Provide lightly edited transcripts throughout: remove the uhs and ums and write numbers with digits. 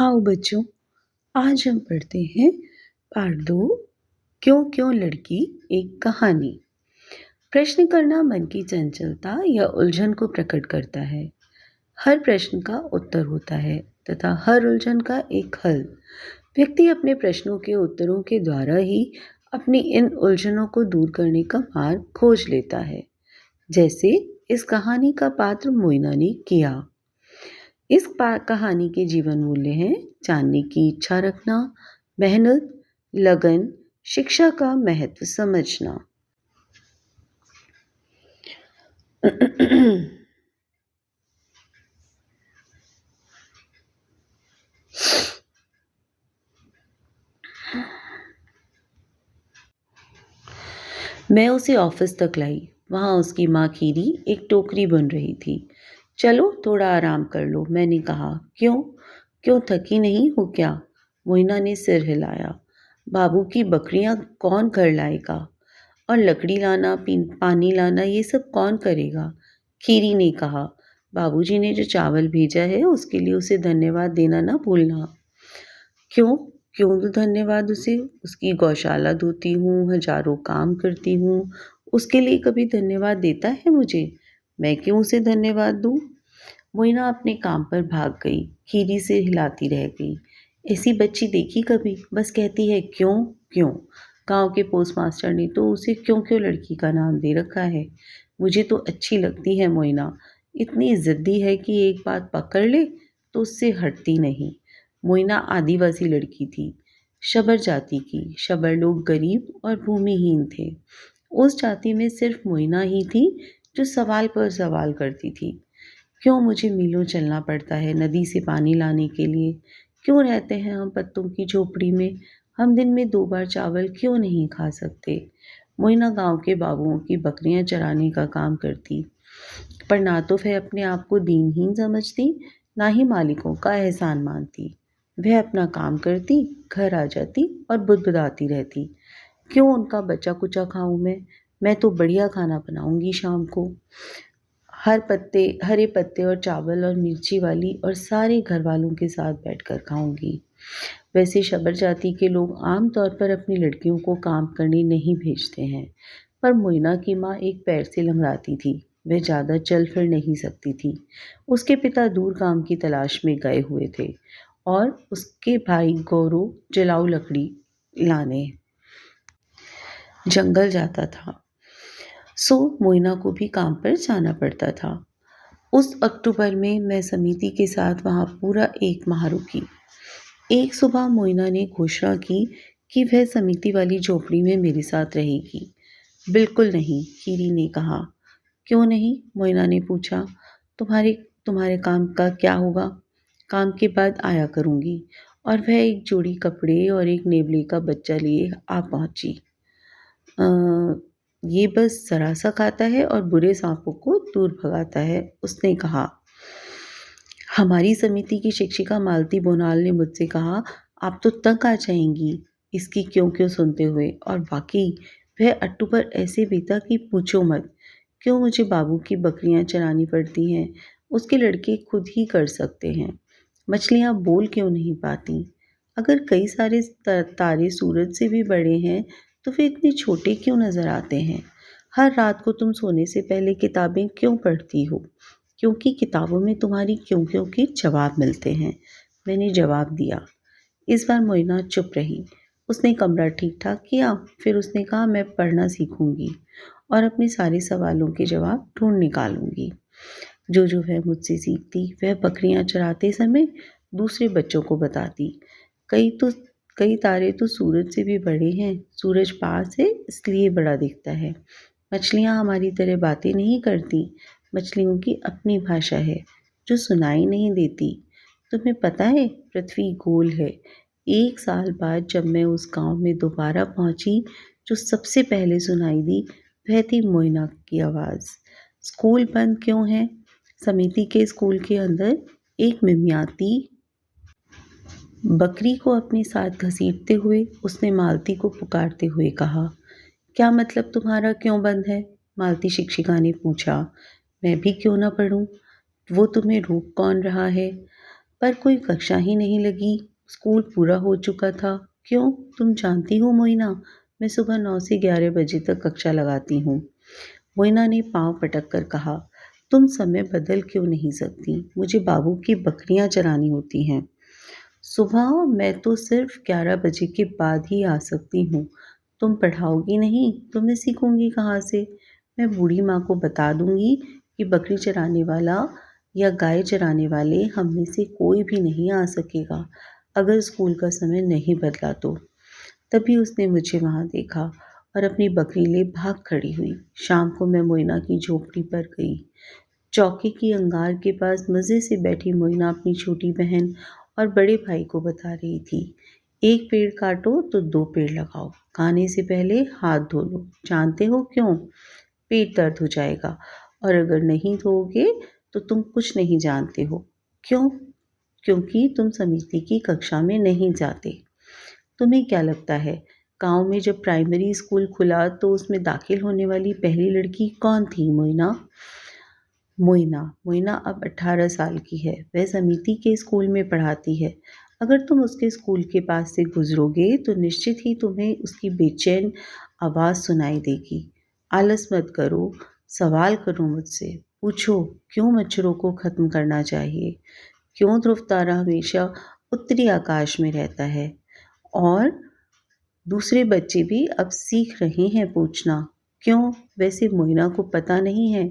आओ बच्चों, आज हम पढ़ते हैं पाठ 2। क्यों क्यों लड़की एक कहानी। प्रश्न करना मन की चंचलता या उलझन को प्रकट करता है। हर प्रश्न का उत्तर होता है तथा हर उलझन का एक हल। व्यक्ति अपने प्रश्नों के उत्तरों के द्वारा ही अपनी इन उलझनों को दूर करने का मार्ग खोज लेता है, जैसे इस कहानी का पात्र मोइना ने किया। इस कहानी के जीवन मूल्य हैं जानने की इच्छा रखना, मेहनत, लगन, शिक्षा का महत्व समझना। मैं उसे ऑफिस तक लाई। वहाँ उसकी माँ खीरी एक टोकरी बुन रही थी। चलो थोड़ा आराम कर लो, मैंने कहा। क्यों? क्यों थकी नहीं हो क्या? मोइना ने सिर हिलाया। बाबू की बकरियां कौन घर लाएगा? और लकड़ी लाना, पानी लाना ये सब कौन करेगा? खीरी ने कहा। बाबूजी ने जो चावल भेजा है उसके लिए उसे धन्यवाद देना ना भूलना। क्यों? क्यों दूँ धन्यवाद उसे? उसकी गौशाला धोती हूँ, हजारों काम करती हूँ, उसके लिए कभी धन्यवाद देता है मुझे? मैं क्यों उसे धन्यवाद दूँ? मोइना अपने काम पर भाग गई। खीरी से हिलाती रह गई। ऐसी बच्ची देखी कभी? बस कहती है क्यों क्यों। गांव के पोस्टमास्टर ने तो उसे क्यों क्यों लड़की का नाम दे रखा है। मुझे तो अच्छी लगती है मोइना। इतनी जिद्दी है कि एक बात पकड़ ले तो उससे हटती नहीं। मोइना आदिवासी लड़की थी, शबर जाति की। शबर लोग गरीब और भूमिहीन थे। उस जाति में सिर्फ मोइना ही थी जो सवाल पर सवाल करती थी। क्यों मुझे मीलों चलना पड़ता है नदी से पानी लाने के लिए? क्यों रहते हैं हम पत्तों की झोपड़ी में? हम दिन में 2 बार चावल क्यों नहीं खा सकते? मोइना गांव के बाबुओं की बकरियां चराने का काम करती, पर ना तो वह अपने आप को दीनहीन समझती, ना ही मालिकों का एहसान मानती। वह अपना काम करती, घर आ जाती और बुदबुदाती रहती। क्यों उनका बचा कुचा खाऊं मैं? मैं तो बढ़िया खाना बनाऊंगी शाम को। हरे पत्ते और चावल और मिर्ची वाली, और सारे घर वालों के साथ बैठकर खाऊंगी। वैसे शबर जाति के लोग आम तौर पर अपनी लड़कियों को काम करने नहीं भेजते हैं, पर मोइना की माँ एक पैर से लंगड़ाती थी। वह ज़्यादा चल फिर नहीं सकती थी। उसके पिता दूर काम की तलाश में गए हुए थे और उसके भाई गौरव जलाऊ लकड़ी लाने जंगल जाता था, सो मोइना को भी काम पर जाना पड़ता था। उस अक्टूबर में मैं समिति के साथ वहाँ पूरा 1 माह रुकी। एक सुबह मोइना ने घोषणा की कि वह समिति वाली झोपड़ी में मेरे साथ रहेगी। बिल्कुल नहीं, खीरी ने कहा। क्यों नहीं? मोइना ने पूछा। तुम्हारे तुम्हारे काम का क्या होगा? काम के बाद आया करूँगी। और वह एक जोड़ी कपड़े और एक नेवले का बच्चा लिए आ पहुँची। अ, ये बस ज़रा सा खाता है और बुरे सांपों को दूर भगाता है, उसने कहा। हमारी समिति की शिक्षिका मालती बोनाल ने मुझसे कहा, आप तो तंग आ जाएंगी इसकी क्यों क्यों सुनते हुए। और वाकई वह अक्टूबर ऐसे बीता कि पूछो मत। क्यों मुझे बाबू की बकरियां चरानी पड़ती हैं? उसके लड़के खुद ही कर सकते हैं। मछलियां बोल क्यों नहीं पाती? अगर कई सारे तारे सूरज से भी बड़े हैं तो वे इतने छोटे क्यों नजर आते हैं? हर रात को तुम सोने से पहले किताबें क्यों पढ़ती हो? क्योंकि किताबों में तुम्हारी क्यों क्यों के जवाब मिलते हैं। मैंने जवाब दिया। इस बार मोइना चुप रही। उसने कमरा ठीक ठाक किया, फिर उसने कहा, मैं पढ़ना सीखूंगी और अपने सारे सवालों के जवाब ढूंढ निकालूंगी। जो जो वह मुझसे सीखती वह बकरियां चराते समय दूसरे बच्चों को बताती। कई तो कई तारे तो सूरज से भी बड़े हैं। सूरज पास है इसलिए बड़ा दिखता है। मछलियाँ हमारी तरह बातें नहीं करती। मछलियों की अपनी भाषा है जो सुनाई नहीं देती। तुम्हें पता है पृथ्वी गोल है। 1 साल बाद जब मैं उस गांव में दोबारा पहुंची, जो सबसे पहले सुनाई दी वह थी मोइना की आवाज़। स्कूल बंद क्यों है? समिति के स्कूल के अंदर एक मिमियाती बकरी को अपने साथ घसीटते हुए उसने मालती को पुकारते हुए कहा। क्या मतलब तुम्हारा क्यों बंद है? मालती शिक्षिका ने पूछा। मैं भी क्यों ना पढ़ूं? वो तुम्हें रोक कौन रहा है? पर कोई कक्षा ही नहीं लगी। स्कूल पूरा हो चुका था। क्यों? तुम जानती हो मोइना, मैं सुबह 9 से 11 बजे तक कक्षा लगाती हूँ। मोइना ने पाँव पटक कर कहा, तुम समय बदल क्यों नहीं सकती? मुझे बाबू की बकरियां चरानी होती हैं। सुबह मैं तो सिर्फ 11 बजे के बाद ही आ सकती हूँ। तुम पढ़ाओगी नहीं तो मैं सीखूंगी कहाँ से? मैं बूढ़ी माँ को बता दूंगी कि बकरी चराने वाला या गाय चराने वाले हम में से कोई भी नहीं आ सकेगा अगर स्कूल का समय नहीं बदला तो। तभी उसने मुझे वहां देखा और अपनी बकरी ले भाग खड़ी हुई। शाम को मैं मोइना की झोपड़ी पर गई। चौके की अंगार के पास मज़े से बैठी मोइना अपनी छोटी बहन और बड़े भाई को बता रही थी, एक पेड़ काटो तो दो पेड़ लगाओ, खाने से पहले हाथ धो लो। जानते हो क्यों? पेट दर्द हो जाएगा और अगर नहीं धोओगे तो तुम कुछ नहीं जानते हो। क्यों? क्योंकि तुम समिति की कक्षा में नहीं जाते। तुम्हें क्या लगता है, गांव में जब प्राइमरी स्कूल खुला तो उसमें दाखिल होने वाली पहली लड़की कौन थी? मोइना। मोइना मोइना अब 18 साल की है। वह समिति के स्कूल में पढ़ाती है। अगर तुम उसके स्कूल के पास से गुजरोगे तो निश्चित ही तुम्हें उसकी बेचैन आवाज़ सुनाई देगी। आलस मत करो, सवाल करो मुझसे। पूछो, क्यों मच्छरों को खत्म करना चाहिए? क्यों ध्रुव तारा हमेशा उत्तरी आकाश में रहता है? और दूसरे बच्चे भी अब सीख रहे हैं पूछना। क्यों? वैसे मोइना को पता नहीं है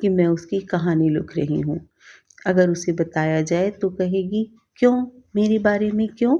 कि मैं उसकी कहानी लिख रही हूँ। अगर उसे बताया जाए तो कहेगी, क्यों? मेरे बारे में क्यों?